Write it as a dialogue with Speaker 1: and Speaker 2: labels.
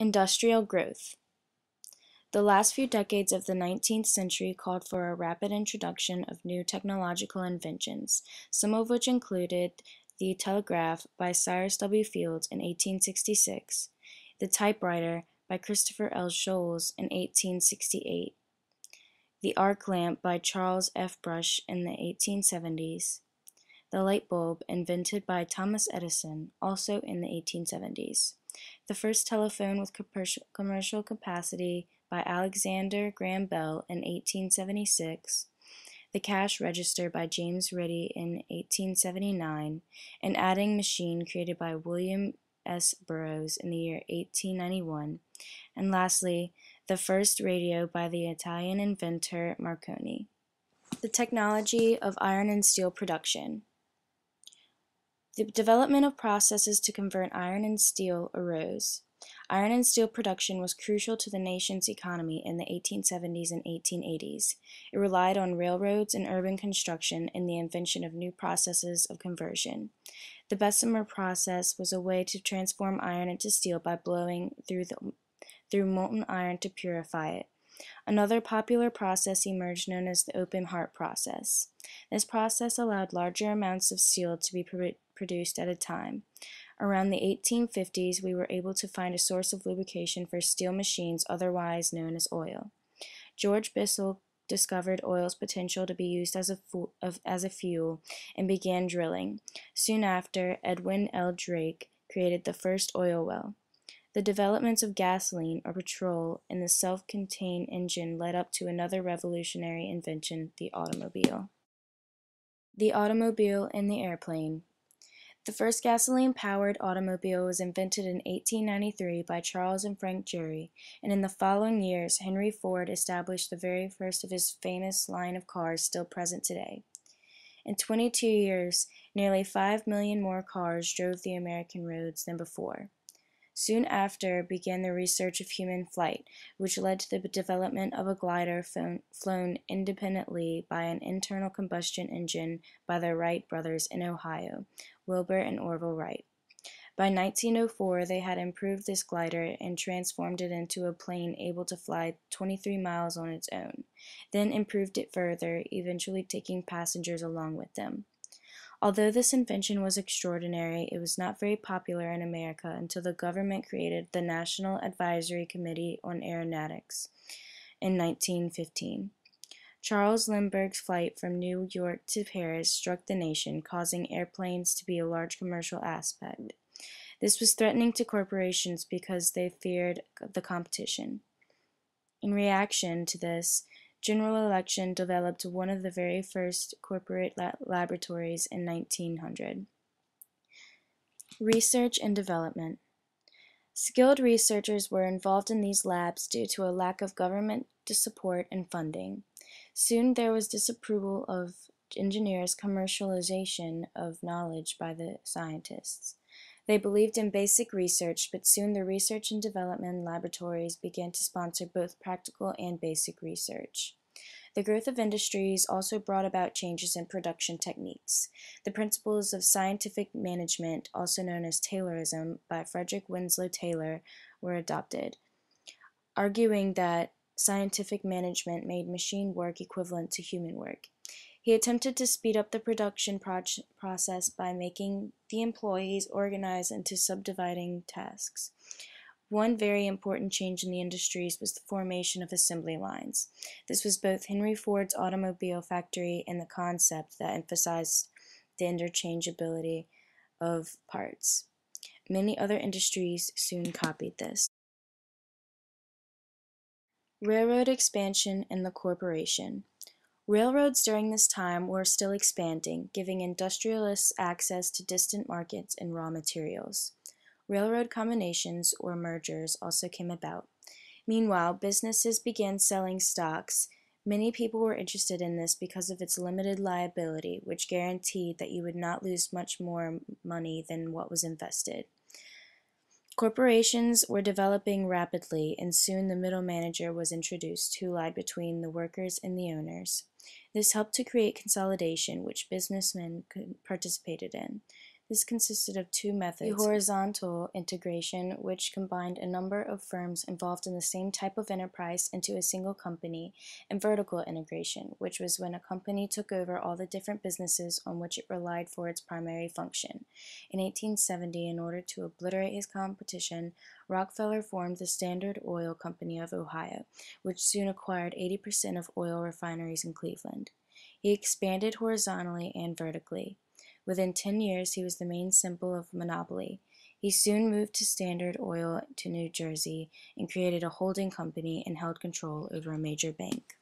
Speaker 1: Industrial growth. The last few decades of the 19th century called for a rapid introduction of new technological inventions, some of which included the telegraph by Cyrus W. Field in 1866, the typewriter by Christopher L. Sholes in 1868, the arc lamp by Charles F. Brush in the 1870s, the light bulb invented by Thomas Edison also in the 1870s, the first telephone with commercial capacity by Alexander Graham Bell in 1876, the cash register by James Ritty in 1879, an adding machine created by William S. Burroughs in the year 1891, and lastly, the first radio by the Italian inventor Marconi. The technology of iron and steel production. The development of processes to convert iron and steel arose. Iron and steel production was crucial to the nation's economy in the 1870s and 1880s. It relied on railroads and urban construction and the invention of new processes of conversion. The Bessemer process was a way to transform iron into steel by blowing through molten iron to purify it. Another popular process emerged known as the open heart process. This process allowed larger amounts of steel to be produced at a time. Around the 1850s, we were able to find a source of lubrication for steel machines otherwise known as oil. George Bissell discovered oil's potential to be used as a fuel and began drilling. Soon after, Edwin L. Drake created the first oil well. The developments of gasoline or petrol and the self-contained engine led up to another revolutionary invention, the automobile. The automobile and the airplane. The first gasoline-powered automobile was invented in 1893 by Charles and Frank Gehry, and in the following years, Henry Ford established the very first of his famous line of cars still present today. In 22 years, nearly 5 million more cars drove the American roads than before. Soon after began the research of human flight, which led to the development of a glider flown independently by an internal combustion engine by the Wright brothers in Ohio, Wilbur and Orville Wright. By 1904, they had improved this glider and transformed it into a plane able to fly 23 miles on its own, then improved it further, eventually taking passengers along with them. Although this invention was extraordinary, it was not very popular in America until the government created the National Advisory Committee on Aeronautics in 1915. Charles Lindbergh's flight from New York to Paris struck the nation, causing airplanes to be a large commercial aspect. This was threatening to corporations because they feared the competition. In reaction to this, General Electric developed one of the very first corporate laboratories in 1900. Research and development. Skilled researchers were involved in these labs due to a lack of government support and funding. Soon there was disapproval of engineers' commercialization of knowledge by the scientists. They believed in basic research, but soon the research and development laboratories began to sponsor both practical and basic research. The growth of industries also brought about changes in production techniques. The principles of scientific management, also known as Taylorism by Frederick Winslow Taylor, were adopted, arguing that scientific management made machine work equivalent to human work. He attempted to speed up the production process by making the employees organize into subdividing tasks. One very important change in the industries was the formation of assembly lines. This was both Henry Ford's automobile factory and the concept that emphasized the interchangeability of parts. Many other industries soon copied this. Railroad expansion and the corporation. Railroads during this time were still expanding, giving industrialists access to distant markets and raw materials. Railroad combinations, or mergers, also came about. Meanwhile, businesses began selling stocks. Many people were interested in this because of its limited liability, which guaranteed that you would not lose much more money than what was invested. Corporations were developing rapidly, and soon the middle manager was introduced, who lied between the workers and the owners. This helped to create consolidation, which businessmen participated in. This consisted of two methods: the horizontal integration, which combined a number of firms involved in the same type of enterprise into a single company, and vertical integration, which was when a company took over all the different businesses on which it relied for its primary function. In 1870, in order to obliterate his competition, Rockefeller formed the Standard Oil Company of Ohio, which soon acquired 80% of oil refineries in Cleveland. He expanded horizontally and vertically. Within 10 years, he was the main symbol of monopoly. He soon moved to Standard Oil to New Jersey and created a holding company and held control over a major bank.